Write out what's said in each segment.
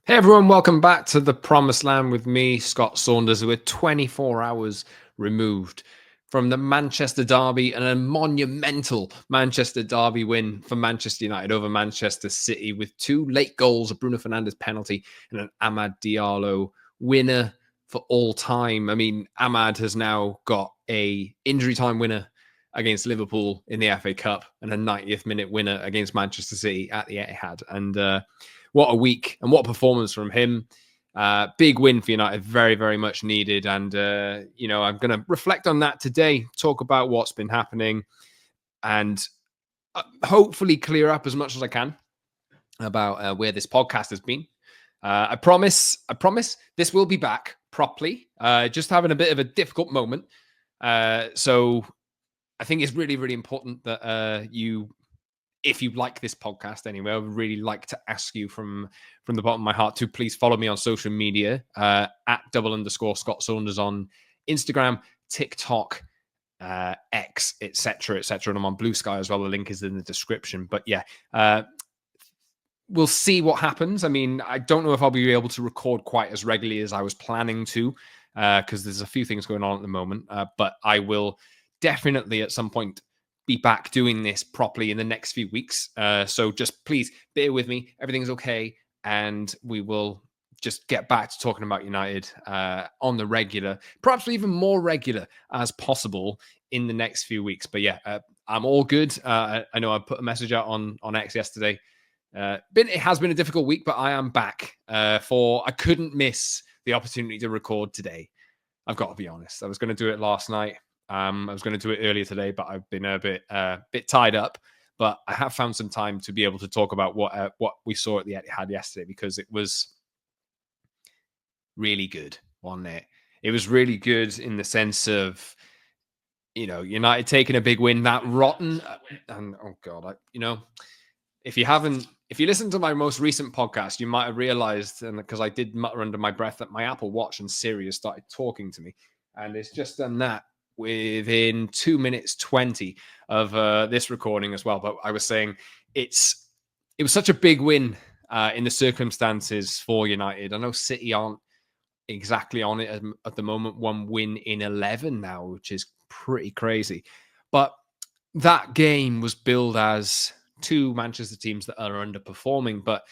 Hey everyone, welcome back to the Promised Land with me, Scott Saunders. We're 24 hours removed from the Manchester derby and a monumental Manchester derby win for Manchester United over Manchester City with two late goals, a Bruno Fernandes penalty and an AMAD Diallo winner for all time. I mean, AMAD has now got a injury time winner against Liverpool in the FA Cup and a 90th minute winner against Manchester City at the Etihad. And what a week and what a performance from him. Big win for United, very, very much needed. And, I'm going to reflect on that today, talk about what's been happening and hopefully clear up as much as I can about where this podcast has been. I promise this will be back properly. Just having a bit of a difficult moment. So I think it's really, really important that if you like this podcast anyway, I would really like to ask you from the bottom of my heart to please follow me on social media at @_Scott Saunders on Instagram, TikTok, X, etc., etc. And I'm on Blue Sky as well. The link is in the description. But yeah, we'll see what happens. I mean, I don't know if I'll be able to record quite as regularly as I was planning to because there's a few things going on at the moment. But I will definitely at some point be back doing this properly in the next few weeks. So just please bear with me. Everything's okay. And we will just get back to talking about United on the regular, perhaps even more regular as possible in the next few weeks. But yeah, I'm all good. I know I put a message out on X yesterday. It has been a difficult week, but I am back I couldn't miss the opportunity to record today. I've got to be honest. I was going to do it last night. I was going to do it earlier today, but I've been a bit tied up. But I have found some time to be able to talk about what we saw at the Etihad yesterday because it was really good, wasn't it? It was really good in the sense of, United taking a big win, that rotten, and oh God, if you listen to my most recent podcast, you might have realized, and because I did mutter under my breath that my Apple Watch and Siri has started talking to me, and it's just done that within 2 minutes 20 of this recording as well. But I was saying it was such a big win in the circumstances for United. I know City aren't exactly on it at the moment. 1 win in 11 now, which is pretty crazy. But that game was billed as two Manchester teams that are underperforming, but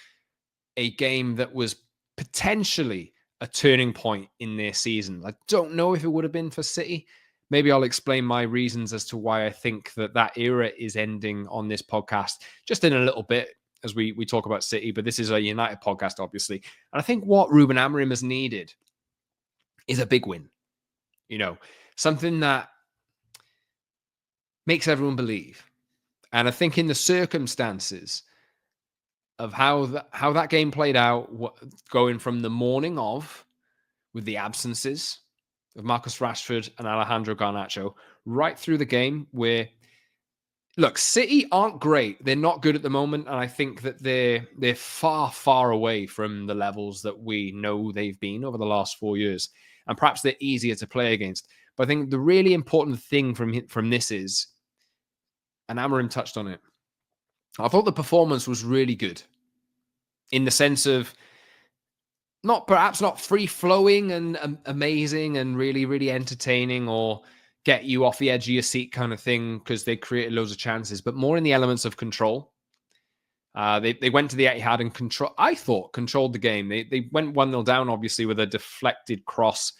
a game that was potentially a turning point in their season. I don't know if it would have been for City. Maybe I'll explain my reasons as to why I think that era is ending on this podcast just in a little bit as we talk about City. But this is a United podcast, obviously. And I think what Ruben Amorim has needed is a big win. Something that makes everyone believe. And I think in the circumstances of how that game played out, going from the morning of, with the absences of Marcus Rashford and Alejandro Garnacho, right through the game where, look, City aren't great. They're not good at the moment. And I think that they're far, far away from the levels that we know they've been over the last 4 years. And perhaps they're easier to play against. But I think the really important thing from this is, and Amorim touched on it, I thought the performance was really good in the sense of perhaps not free-flowing and amazing and really, really entertaining or get you off the edge of your seat kind of thing because they created loads of chances, but more in the elements of control. They went to the Etihad and controlled the game. They went 1-0 down, obviously, with a deflected cross.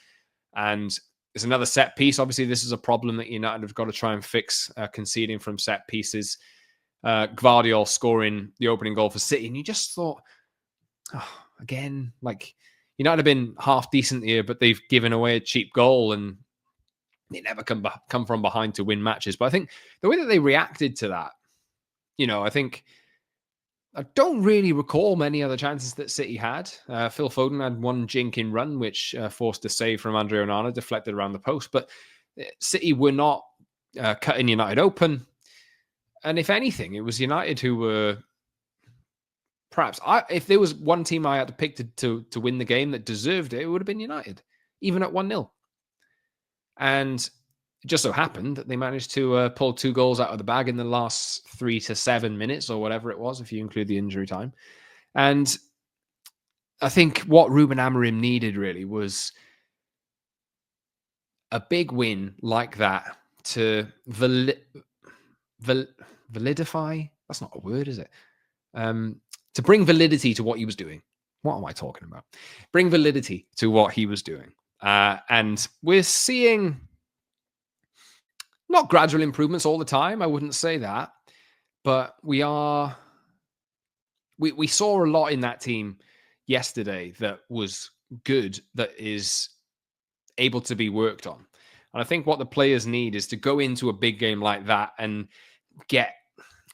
And there's another set piece. Obviously, this is a problem that United have got to try and fix, conceding from set pieces. Guardiola scoring the opening goal for City. And you just thought, again, like United have been half decent here, but they've given away a cheap goal and they never come from behind to win matches. But I think the way that they reacted to that, I don't really recall many other chances that City had. Phil Foden had one jinking run, which forced a save from Andre Onana, deflected around the post. But City were not cutting United open. And if anything, it was United who were perhaps, if there was one team I had to pick to win the game that deserved it, it would have been United, even at 1-0. And it just so happened that they managed to pull 2 goals out of the bag in the last 3 to 7 minutes or whatever it was, if you include the injury time. And I think what Ruben Amorim needed really was a big win like that to validify. That's not a word, is it? To bring validity to what he was doing. What am I talking about? Bring validity to what he was doing. And we're seeing not gradual improvements all the time. I wouldn't say that. But we saw a lot in that team yesterday that was good, that is able to be worked on. And I think what the players need is to go into a big game like that and get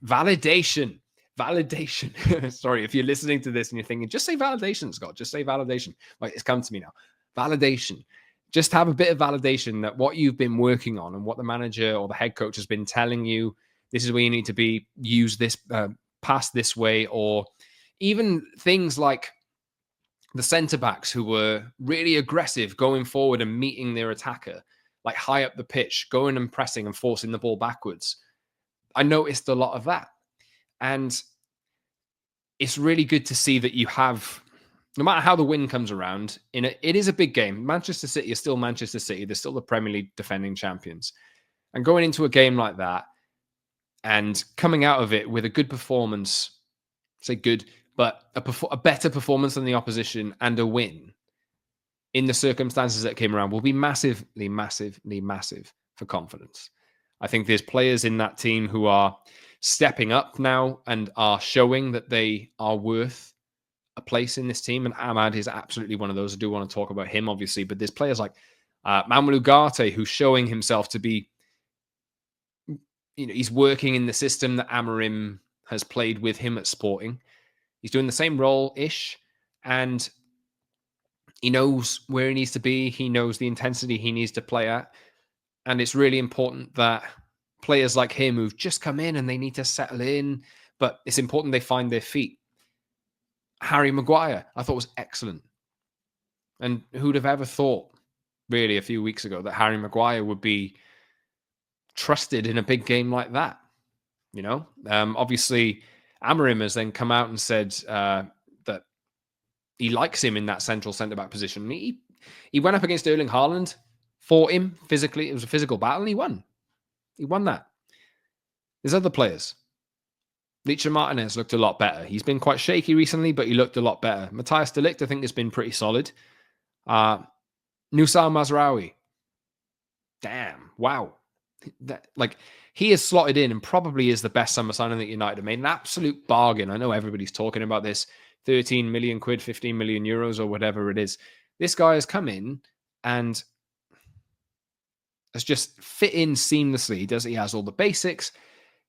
validation. Validation. Sorry, if you're listening to this and you're thinking, just say validation, Scott. Just say validation. Right, it's come to me now. Validation. Just have a bit of validation that what you've been working on and what the manager or the head coach has been telling you, this is where you need to be, use this, pass this way, or even things like the centre backs who were really aggressive going forward and meeting their attacker, like high up the pitch, going and pressing and forcing the ball backwards. I noticed a lot of that. And it's really good to see that you have, no matter how the win comes around, it is a big game. Manchester City is still Manchester City. They're still the Premier League defending champions. And going into a game like that and coming out of it with a good performance, say good, but a better performance than the opposition and a win in the circumstances that came around will be massively, massively, massive for confidence. I think there's players in that team who are stepping up now and are showing that they are worth a place in this team. And AMAD is absolutely one of those. I do want to talk about him, obviously, but there's players like Mamadou Ugarte, who's showing himself to be, he's working in the system that Amorim has played with him at Sporting. He's doing the same role-ish, and he knows where he needs to be. He knows the intensity he needs to play at. And it's really important that players like him who've just come in and they need to settle in, but it's important they find their feet. Harry Maguire, I thought was excellent. And who'd have ever thought, really, a few weeks ago that Harry Maguire would be trusted in a big game like that? Obviously, Amorim has then come out and said that he likes him in that central centre-back position. He went up against Erling Haaland, fought him physically. It was a physical battle, and he won. He won that. There's other players. Licha Martinez looked a lot better. He's been quite shaky recently, but he looked a lot better. Matthias de Ligt, I think, has been pretty solid. Nusal Mazraoui. Damn. Wow. He is slotted in and probably is the best summer signing that United have made. An absolute bargain. I know everybody's talking about this. 13 million quid, 15 million euros or whatever it is. This guy has come in and has just fit in seamlessly. He has all the basics.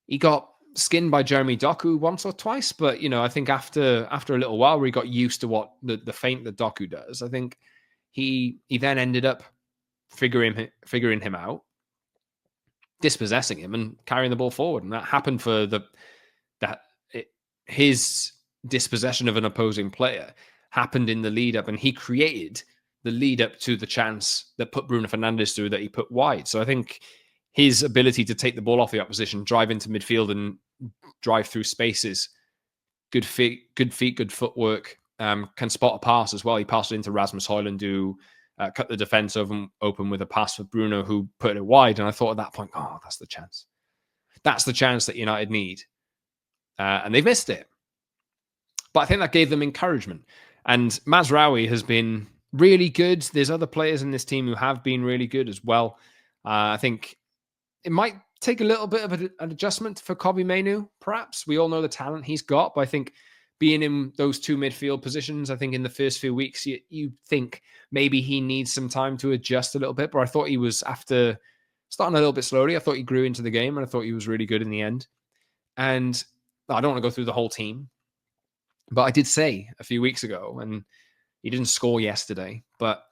He got skinned by Jeremy Doku once or twice, but I think after a little while where he got used to what the feint that Doku does, I think he then ended up figuring him out, dispossessing him and carrying the ball forward. And that happened for his dispossession of an opposing player happened in the lead up, and he created the lead up to the chance that put Bruno Fernandes through that he put wide. So I think his ability to take the ball off the opposition, drive into midfield and drive through spaces, good feet, good footwork, can spot a pass as well. He passed it into Rasmus Højlund, who cut the defense open with a pass for Bruno, who put it wide. And I thought at that point, that's the chance. That's the chance that United need. And they've missed it. But I think that gave them encouragement. And Mazraoui has been really good. There's other players in this team who have been really good as well. I think it might take a little bit of an adjustment for Kobbie Mainoo, perhaps. We all know the talent he's got, but I think being in those two midfield positions, I think in the first few weeks, you think maybe he needs some time to adjust a little bit. But I thought he was, after starting a little bit slowly, I thought he grew into the game, and I thought he was really good in the end. And I don't want to go through the whole team, but I did say a few weeks ago, and he didn't score yesterday, but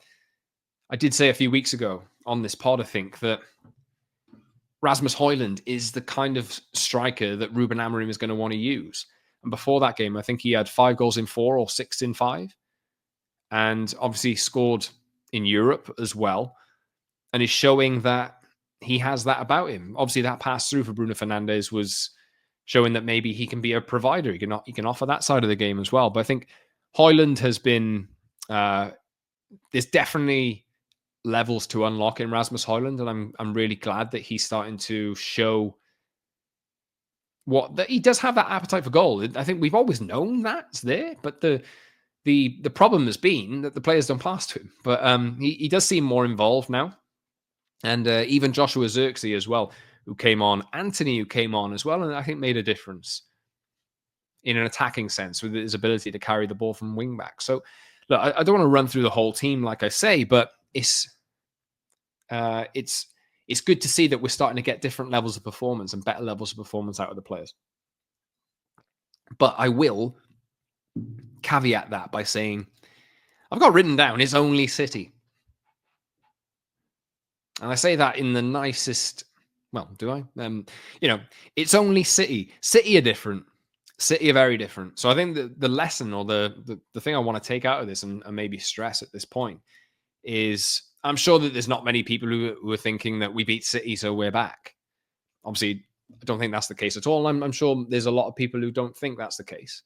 I did say a few weeks ago on this pod, I think, that Rasmus Højlund is the kind of striker that Ruben Amorim is going to want to use. And before that game, I think he had 5 goals in 4 or 6 in 5. And obviously scored in Europe as well. And is showing that he has that about him. Obviously that pass through for Bruno Fernandes was showing that maybe he can be a provider. He can offer that side of the game as well. But I think Højlund has been, there's definitely levels to unlock in Rasmus Højlund, and I'm really glad that he's starting to show that he does have that appetite for goal. I think we've always known that's there, but the problem has been that the players don't pass to him. But he does seem more involved now, and even Joshua Zirkzee as well, who came on, Anthony, who came on as well, and I think made a difference in an attacking sense with his ability to carry the ball from wing back. So, look, I don't want to run through the whole team, like I say, but it's good to see that we're starting to get different levels of performance and better levels of performance out of the players. But I will caveat that by saying, I've got written down, it's only City. And I say that in the nicest, well, do I? It's only City. City are different. City are very different. So I think the lesson or the thing I want to take out of this and maybe stress at this point is, I'm sure that there's not many people who are thinking that we beat City, so we're back. Obviously, I don't think that's the case at all. I'm sure there's a lot of people who don't think that's the case.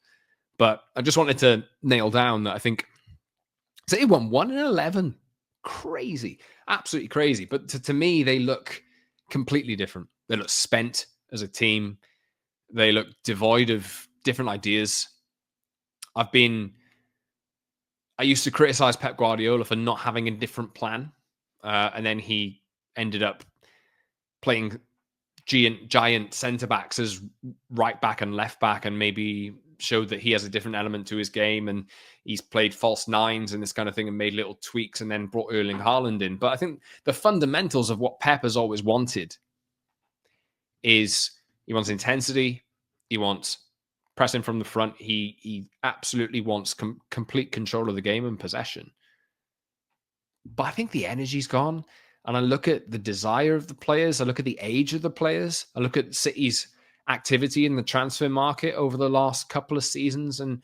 But I just wanted to nail down that I think City won 1-11. Crazy. Absolutely crazy. But to me, they look completely different. They look spent as a team. They look devoid of different ideas. I used to criticize Pep Guardiola for not having a different plan. And then he ended up playing giant centre-backs as right back and left back, and maybe showed that he has a different element to his game, and he's played false nines and this kind of thing and made little tweaks and then brought Erling Haaland in. But I think the fundamentals of what Pep has always wanted is he wants intensity, he wants pressing from the front, he absolutely wants complete control of the game and possession. But I think the energy's gone. And I look at the desire of the players. I look at the age of the players. I look at City's activity in the transfer market over the last couple of seasons. And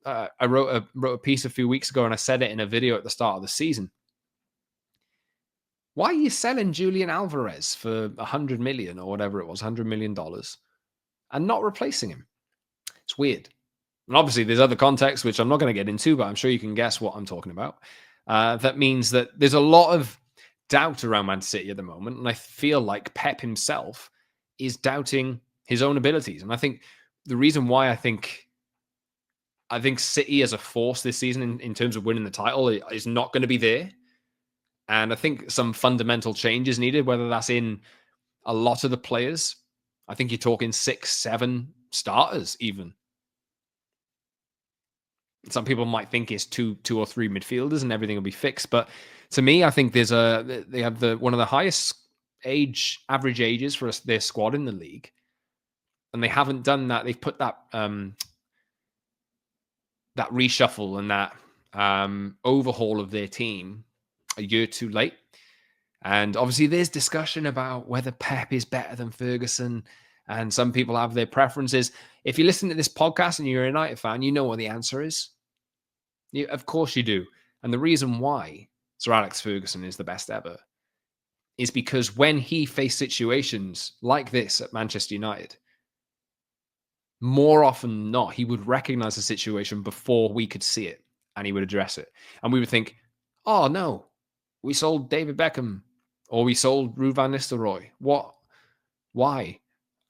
I wrote a piece a few weeks ago, and I said it in a video at the start of the season. Why are you selling Julian Alvarez for 100 million or whatever it was, $100 million, and not replacing him? It's weird. And obviously, there's other contexts, which I'm not going to get into, but I'm sure you can guess what I'm talking about. That means that there's a lot of doubt around Man City at the moment, and I feel like Pep himself is doubting his own abilities. And I think the reason why I think City as a force this season in terms of winning the title is not going to be there. And I think some fundamental change is needed, whether that's in a lot of the players. I think you're talking 6-7 starters even. Some people might think it's two or three midfielders and everything will be fixed, but to me, I think they have one of the highest average ages for their squad in the league, and they haven't done that. They've put that that reshuffle and that overhaul of their team a year too late. And obviously, there's discussion about whether Pep is better than Ferguson, and some people have their preferences. If you listen to this podcast and you're a United fan, you know what the answer is. Of course you do. And the reason why Sir Alex Ferguson is the best ever is because when he faced situations like this at Manchester United, more often than not, he would recognize the situation before we could see it, and he would address it. And we would think, oh no, we sold David Beckham or we sold Ruud van Nistelrooy. What? Why?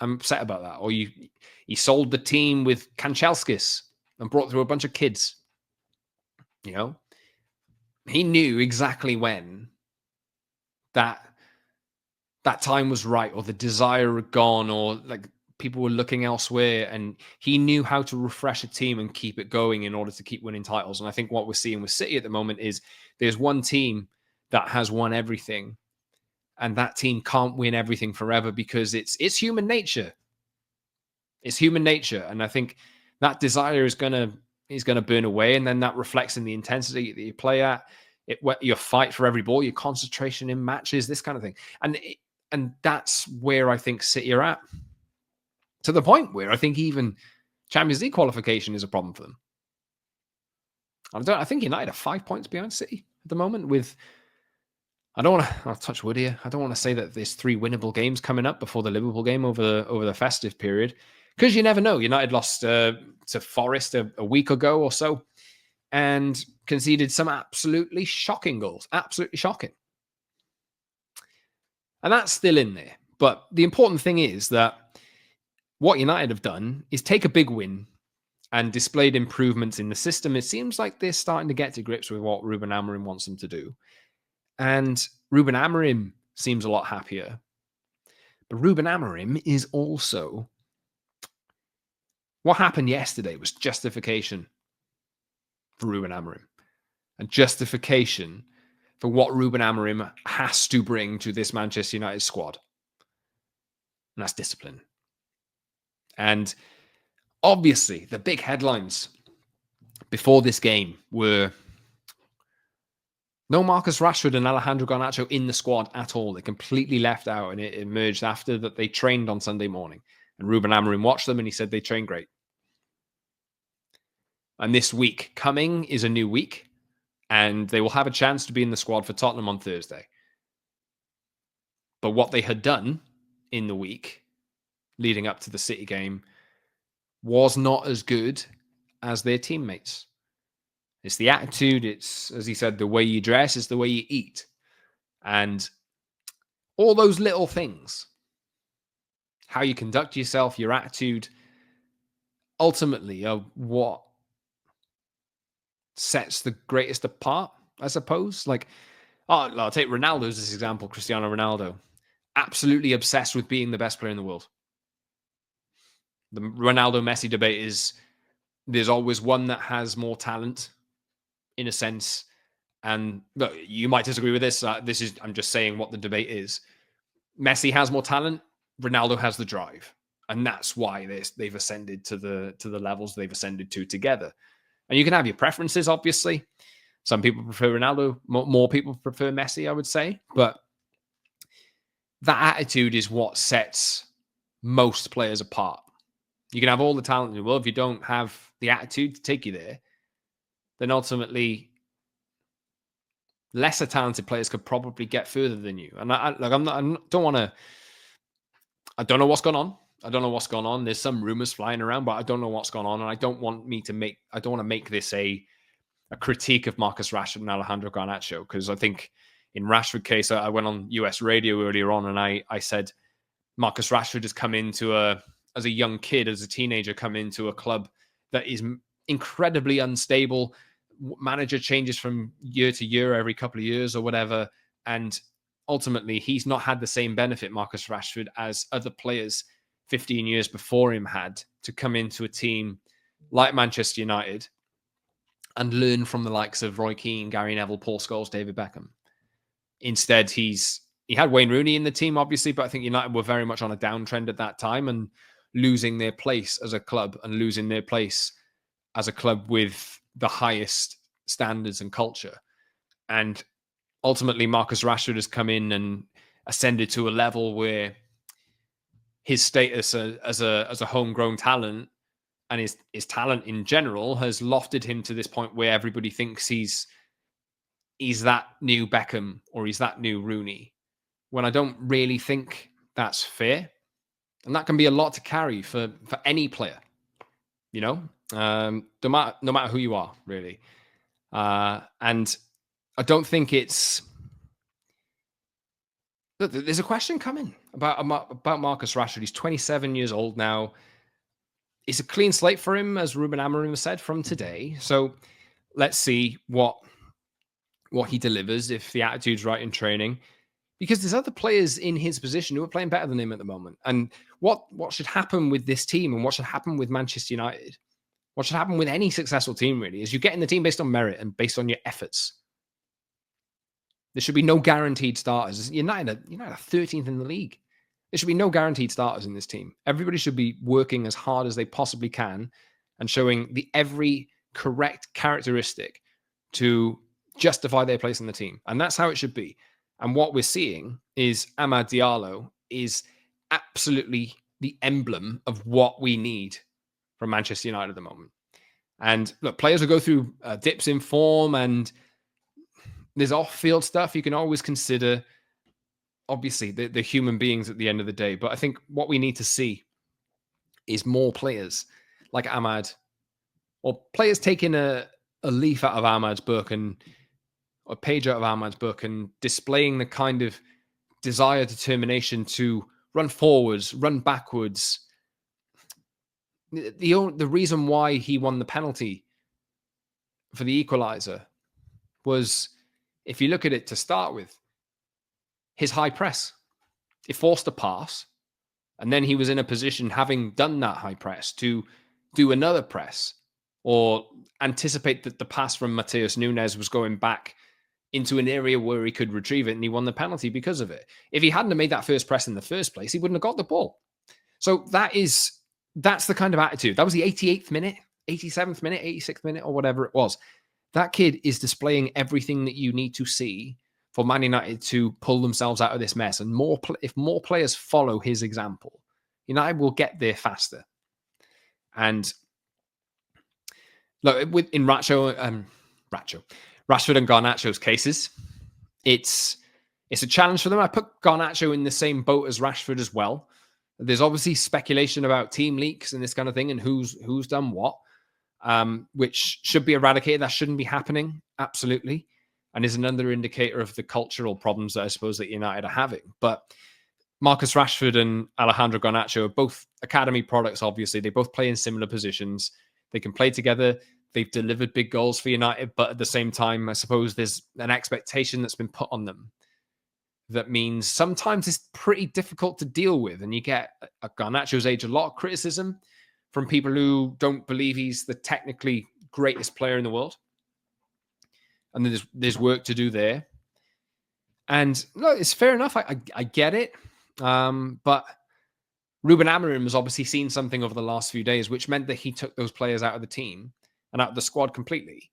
I'm upset about that. Or he sold the team with Kanchelskis and brought through a bunch of kids. You know, he knew exactly when that time was right, or the desire had gone, or like people were looking elsewhere, and he knew how to refresh a team and keep it going in order to keep winning titles. And I think what we're seeing with City at the moment is there's one team that has won everything, and that team can't win everything forever because it's human nature. It's human nature, and I think that desire is going to burn away, and then that reflects in the intensity that you play at, your fight for every ball, your concentration in matches, this kind of thing. And that's where I think City are at, to the point where I think even Champions League qualification is a problem for them. I think United are 5 points behind City at the moment with, I'll touch wood here. I don't want to say that there's 3 winnable games coming up before the Liverpool game over the festive period, because you never know. United lost to Forest a week ago or so. and conceded some absolutely shocking goals. Absolutely shocking. And that's still in there. But the important thing is that what United have done is take a big win and displayed improvements in the system. It seems like they're starting to get to grips with what Ruben Amorim wants them to do. And Ruben Amorim seems a lot happier. But Ruben Amorim is also... What happened yesterday was justification for Ruben Amorim. And justification for what Ruben Amorim has to bring to this Manchester United squad. And that's discipline. And obviously, the big headlines before this game were no Marcus Rashford and Alejandro Garnacho in the squad at all. They completely left out, and it emerged after that they trained on Sunday morning. And Ruben Amorim watched them, and he said they trained great. And this week coming is a new week, and they will have a chance to be in the squad for Tottenham on Thursday. But what they had done in the week leading up to the City game was not as good as their teammates. It's the attitude. It's, as he said, the way you dress. It's the way you eat. And all those little things, how you conduct yourself, your attitude, ultimately are what sets the greatest apart, I suppose. Like, I'll take Ronaldo as this example, Cristiano Ronaldo. Absolutely obsessed with being the best player in the world. The Ronaldo-Messi debate is there's always one that has more talent, in a sense. And look, you might disagree with this. I'm just saying what the debate is. Messi has more talent. Ronaldo has the drive. And that's why they've ascended to the levels they've ascended to together. And you can have your preferences, obviously. Some people prefer Ronaldo. More people prefer Messi, I would say. But that attitude is what sets most players apart. You can have all the talent in the world. If you don't have the attitude to take you there, then ultimately lesser talented players could probably get further than you. And I don't know what's going on. I don't know what's going on. There's some rumors flying around, but I don't know what's going on. And I don't want to make this a critique of Marcus Rashford and Alejandro Garnacho, because I think in Rashford's case, I went on US radio earlier on and I said Marcus Rashford has come into as a young kid, as a teenager, come into a club that is incredibly unstable. Manager changes from year to year, every couple of years or whatever. And ultimately, he's not had the same benefit, Marcus Rashford, as other players 15 years before him had, to come into a team like Manchester United and learn from the likes of Roy Keane, Gary Neville, Paul Scholes, David Beckham. Instead, he had Wayne Rooney in the team, obviously, but I think United were very much on a downtrend at that time and losing their place as a club and losing their place as a club with the highest standards and culture. And ultimately, Marcus Rashford has come in and ascended to a level where his status as a homegrown talent and his talent in general has lofted him to this point where everybody thinks he's that new Beckham or he's that new Rooney, when I don't really think that's fair. And that can be a lot to carry for any player, no matter who you are, really. And I don't think it's... There's a question coming about Marcus Rashford. He's 27 years old now. It's a clean slate for him, as Ruben Amorim said, from today. So let's see what he delivers, if the attitude's right in training. Because there's other players in his position who are playing better than him at the moment. And what should happen with this team and what should happen with Manchester United, what should happen with any successful team, really, is you get in the team based on merit and based on your efforts. There should be no guaranteed starters. United are 13th in the league. There should be no guaranteed starters in this team. Everybody should be working as hard as they possibly can and showing every correct characteristic to justify their place in the team. And that's how it should be. And what we're seeing is AMAD Diallo is absolutely the emblem of what we need from Manchester United at the moment. And look, players will go through dips in form, and there's off-field stuff you can always consider. Obviously, the human beings at the end of the day. But I think what we need to see is more players like AMAD, or players taking a a leaf out of Ahmad's book and a page out of Ahmad's book and displaying the kind of desire, determination to run forwards, run backwards. The reason why he won the penalty for the equalizer was, if you look at it to start with, his high press. It forced a pass, and then he was in a position, having done that high press, to do another press or anticipate that the pass from Matheus Nunes was going back into an area where he could retrieve it, and he won the penalty because of it. If he hadn't have made that first press in the first place, he wouldn't have got the ball. So that's the kind of attitude. That was the 88th minute, 87th minute, 86th minute, or whatever it was. That kid is displaying everything that you need to see for Man United to pull themselves out of this mess. And if more players follow his example, United will get there faster. And look, in Rashford and Garnacho's cases, it's a challenge for them. I put Garnacho in the same boat as Rashford as well. There's obviously speculation about team leaks and this kind of thing, and who's done what, which should be eradicated. That shouldn't be happening, absolutely, and is another indicator of the cultural problems that I suppose that United are having. But Marcus Rashford and Alejandro Garnacho are both academy products, obviously. They both play in similar positions. They can play together. They've delivered big goals for United, but at the same time, I suppose there's an expectation that's been put on them that means sometimes it's pretty difficult to deal with. And you get, at Garnacho's age, a lot of criticism from people who don't believe he's the technically greatest player in the world. And there's work to do there. And no, it's fair enough. I get it. But Ruben Amorim has obviously seen something over the last few days, which meant that he took those players out of the team and out of the squad completely.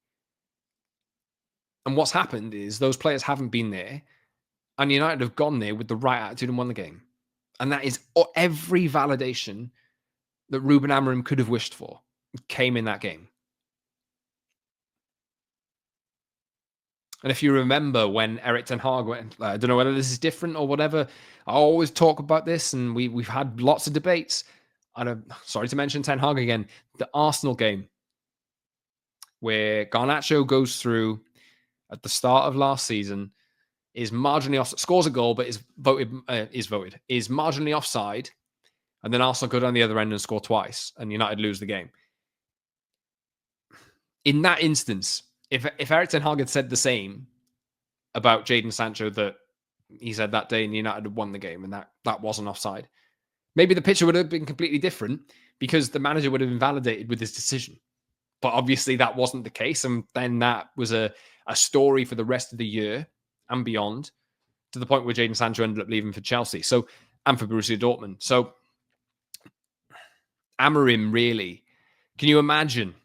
And what's happened is those players haven't been there, and United have gone there with the right attitude and won the game. And that is every validation that Ruben Amorim could have wished for came in that game. And if you remember when Erik ten Hag went, I don't know whether this is different or whatever, I always talk about this, and we've had lots of debates. Sorry to mention Ten Hag again, the Arsenal game where Garnacho goes through at the start of last season, is marginally off, scores a goal, but is marginally offside, and then Arsenal go down the other end and score twice, and United lose the game. In that instance, if Erik ten Hag had said the same about Jadon Sancho that he said that day, and United had won the game, and that wasn't offside, maybe the picture would have been completely different because the manager would have been validated with his decision. But obviously that wasn't the case, and then that was a story for the rest of the year and beyond, to the point where Jadon Sancho ended up leaving for Chelsea, and for Borussia Dortmund. So Amorim, really, can you imagine?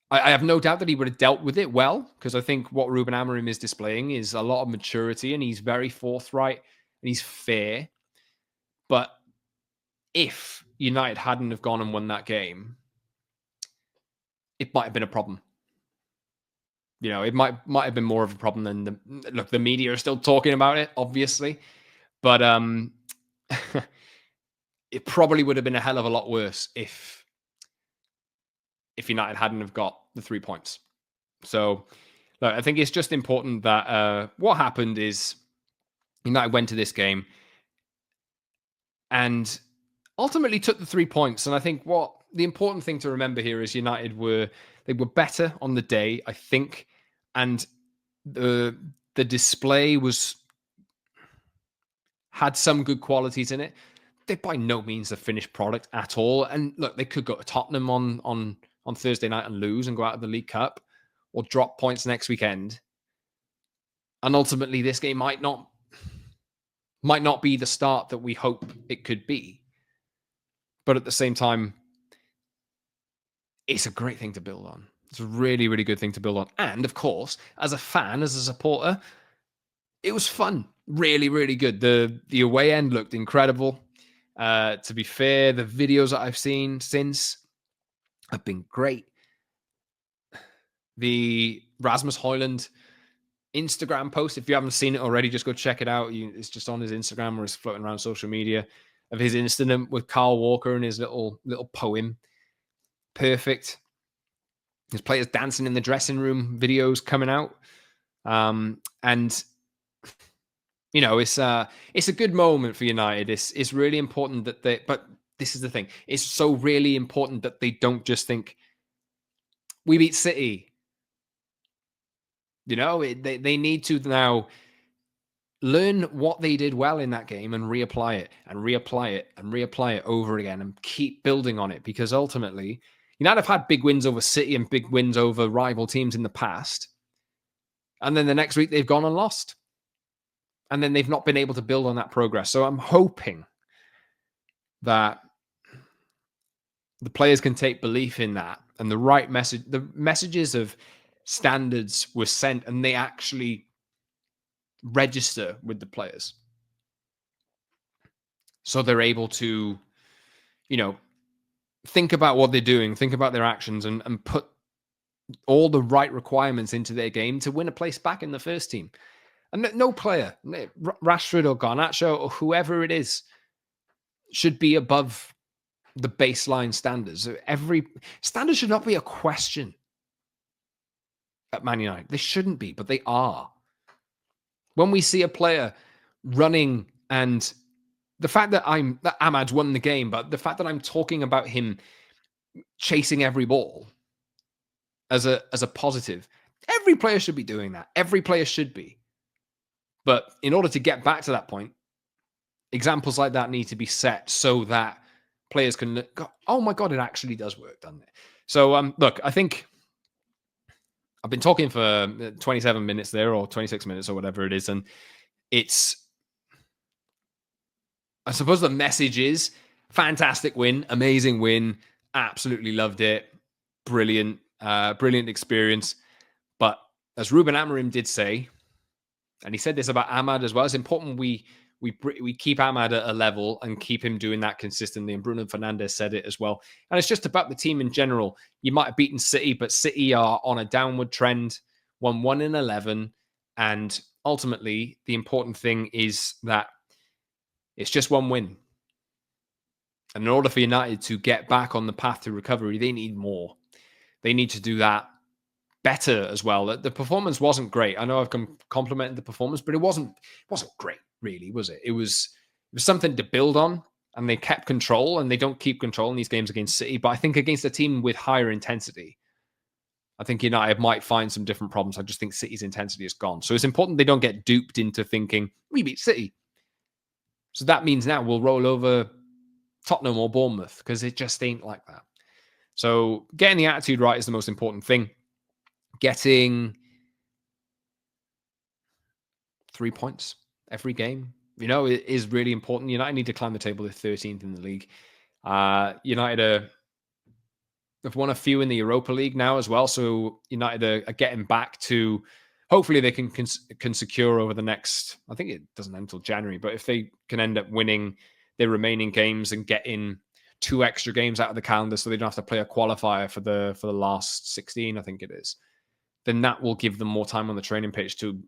I have no doubt that he would have dealt with it well, because I think what Ruben Amorim is displaying is a lot of maturity, and he's very forthright and he's fair. But if United hadn't have gone and won that game, it might have been a problem. You know, it might have been more of a problem than the media are still talking about it, obviously. But it probably would have been a hell of a lot worse if United hadn't have got the 3 points. So look, I think it's just important that what happened is United went to this game and ultimately took the 3 points. And I think what the important thing to remember here is United were better on the day, I think, and the display had some good qualities in it. They're by no means a finished product at all. And look, they could go to Tottenham on Thursday night and lose and go out of the League Cup, or drop points next weekend. And ultimately, this game might not be the start that we hope it could be. But at the same time, it's a great thing to build on. It's a really, really good thing to build on. And of course, as a fan, as a supporter, it was fun. Really, really good. The away end looked incredible. To be fair, the videos that I've seen since have been great. The Rasmus Højlund Instagram post, if you haven't seen it already, just go check it out. It's just on his Instagram, or it's floating around social media, of his incident with Carl Walker and his little poem. Perfect. There's players dancing in the dressing room, videos coming out. And it's a good moment for United. It's really important that but this is the thing. It's so really important that they don't just think we beat City. They need to now learn what they did well in that game and reapply it and reapply it and reapply it over again and keep building on it, because ultimately United have had big wins over City and big wins over rival teams in the past. And then the next week they've gone and lost. And then they've not been able to build on that progress. So I'm hoping that the players can take belief in that, and the right message, the messages of standards were sent and they actually register with the players. So they're able to, think about what they're doing, think about their actions, and put all the right requirements into their game to win a place back in the first team. And no player, Rashford or Garnacho or whoever it is, should be above the baseline standards. Every standard should not be a question at Man United. They shouldn't be, but they are. When we see a player running, and the fact that AMAD won the game, but the fact that I'm talking about him chasing every ball as a positive, every player should be doing that. Every player should be. But in order to get back to that point, examples like that need to be set so that players can go, oh my God, it actually does work, doesn't it? So, look, I think I've been talking for 27 minutes there, or 26 minutes or whatever it is. And I suppose the message is fantastic win, amazing win. Absolutely loved it. Brilliant, brilliant experience. But as Ruben Amorim did say, and he said this about AMAD as well, it's important we keep AMAD at a level and keep him doing that consistently. And Bruno Fernandes said it as well. And it's just about the team in general. You might have beaten City, but City are on a downward trend, won 1 in 11. And ultimately, the important thing is that it's just one win. And in order for United to get back on the path to recovery, they need more. They need to do that better as well. The performance wasn't great. I know I've complimented the performance, but it wasn't great, really, was it? It was something to build on, and they kept control, and they don't keep control in these games against City. But I think against a team with higher intensity, I think United might find some different problems. I just think City's intensity is gone. So it's important they don't get duped into thinking, we beat City, so that means now we'll roll over Tottenham or Bournemouth, because it just ain't like that. So getting the attitude right is the most important thing. Getting 3 points every game, it is really important. United need to climb the table. They're 13th in the league. United have won a few in the Europa League now as well. So United are getting back to, hopefully they can secure over the next, I think it doesn't end until January, but if they can end up winning their remaining games and get in 2 extra games out of the calendar so they don't have to play a qualifier for the last 16, I think it is, then that will give them more time on the training pitch to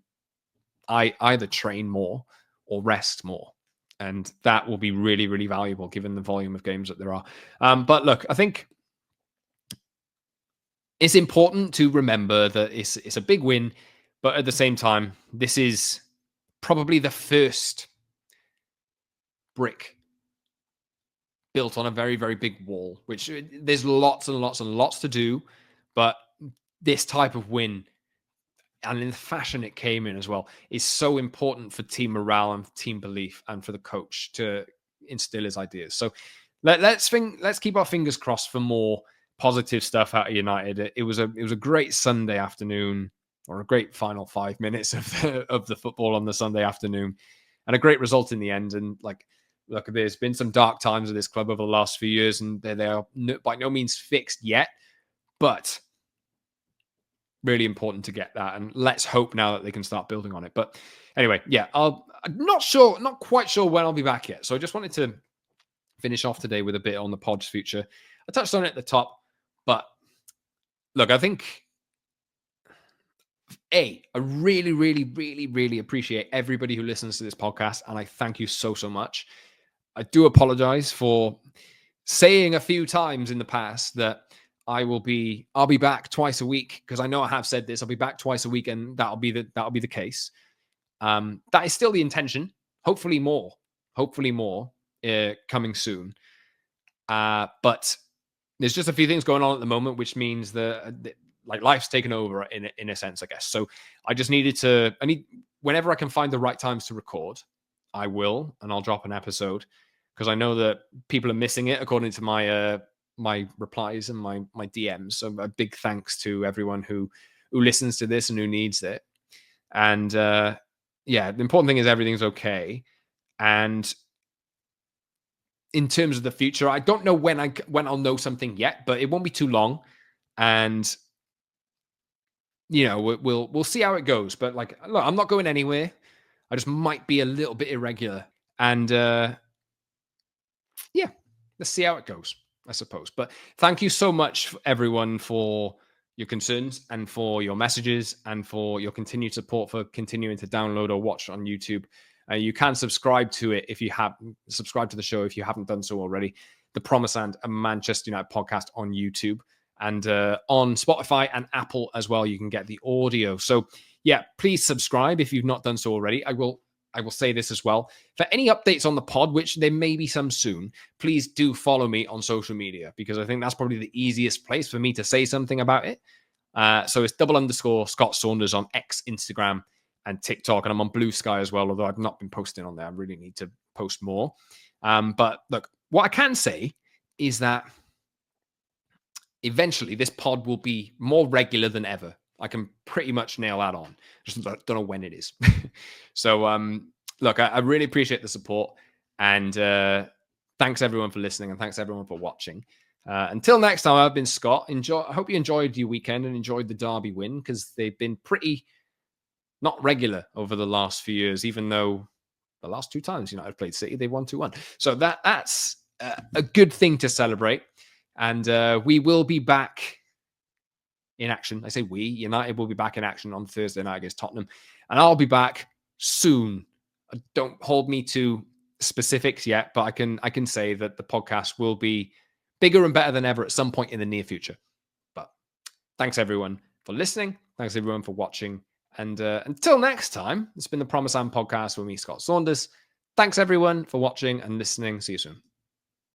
either train more or rest more. And that will be really, really valuable given the volume of games that there are. But look, I think it's important to remember that it's a big win, but at the same time, this is probably the first brick built on a very, very big wall, which there's lots and lots and lots to do. But this type of win, and in the fashion it came in as well, is so important for team morale and team belief, and for the coach to instill his ideas. So let's keep our fingers crossed for more positive stuff out of United. It was a great Sunday afternoon, or a great final 5 minutes of the football on the Sunday afternoon, and a great result in the end. And look, there's been some dark times of this club over the last few years, and they are by no means fixed yet, but really important to get that. And let's hope now that they can start building on it. But anyway, yeah, I'm not quite sure when I'll be back yet. So I just wanted to finish off today with a bit on the pod's future. I touched on it at the top, but look, I think I really, really, really, really appreciate everybody who listens to this podcast, and I thank you so, so much. I do apologize for saying a few times in the past that I'll be back twice a week, because I know I have said this. I'll be back twice a week, and that'll be the case. That is still the intention. Hopefully more coming soon. But there's just a few things going on at the moment, which means like life's taken over in a sense, I guess. So I need whenever I can find the right times to record, I will, and I'll drop an episode, because I know that people are missing it according to my replies and my DMs. So a big thanks to everyone who listens to this and who needs it. And yeah, the important thing is everything's okay. And in terms of the future, I don't know when I'll know something yet, but it won't be too long. And we'll see how it goes. But like, look, I'm not going anywhere. I just might be a little bit irregular. And yeah, let's see how it goes, I suppose. But thank you so much, everyone, for your concerns and for your messages and for your continued support, for continuing to download or watch on YouTube. You can subscribe to it if you have subscribed to the show if you haven't done so already. The Promised Land, a Manchester United podcast on YouTube, and on Spotify and Apple as well. You can get the audio. So yeah, please subscribe if you've not done so already. I will say this as well. For any updates on the pod, which there may be some soon, please do follow me on social media, because I think that's probably the easiest place for me to say something about it. So it's _ Scott Saunders on X, Instagram, and TikTok. And I'm on Blue Sky as well, although I've not been posting on there. I really need to post more. But look, what I can say is that eventually this pod will be more regular than ever. I can pretty much nail that on. Just don't know when it is. So, look, I really appreciate the support. And thanks, everyone, for listening. And thanks, everyone, for watching. Until next time, I've been Scott. I hope you enjoyed your weekend and enjoyed the Derby win, because they've been pretty not regular over the last few years, even though the last 2 times United played City, they won 2-1. So that's a good thing to celebrate. And we will be back in action. I say we, United will be back in action on Thursday night against Tottenham. And I'll be back soon. Don't hold me to specifics yet, but I can say that the podcast will be bigger and better than ever at some point in the near future. But thanks, everyone, for listening. Thanks, everyone, for watching. And until next time, it's been the Promised Land podcast with me, Scott Saunders. Thanks, everyone, for watching and listening. See you soon.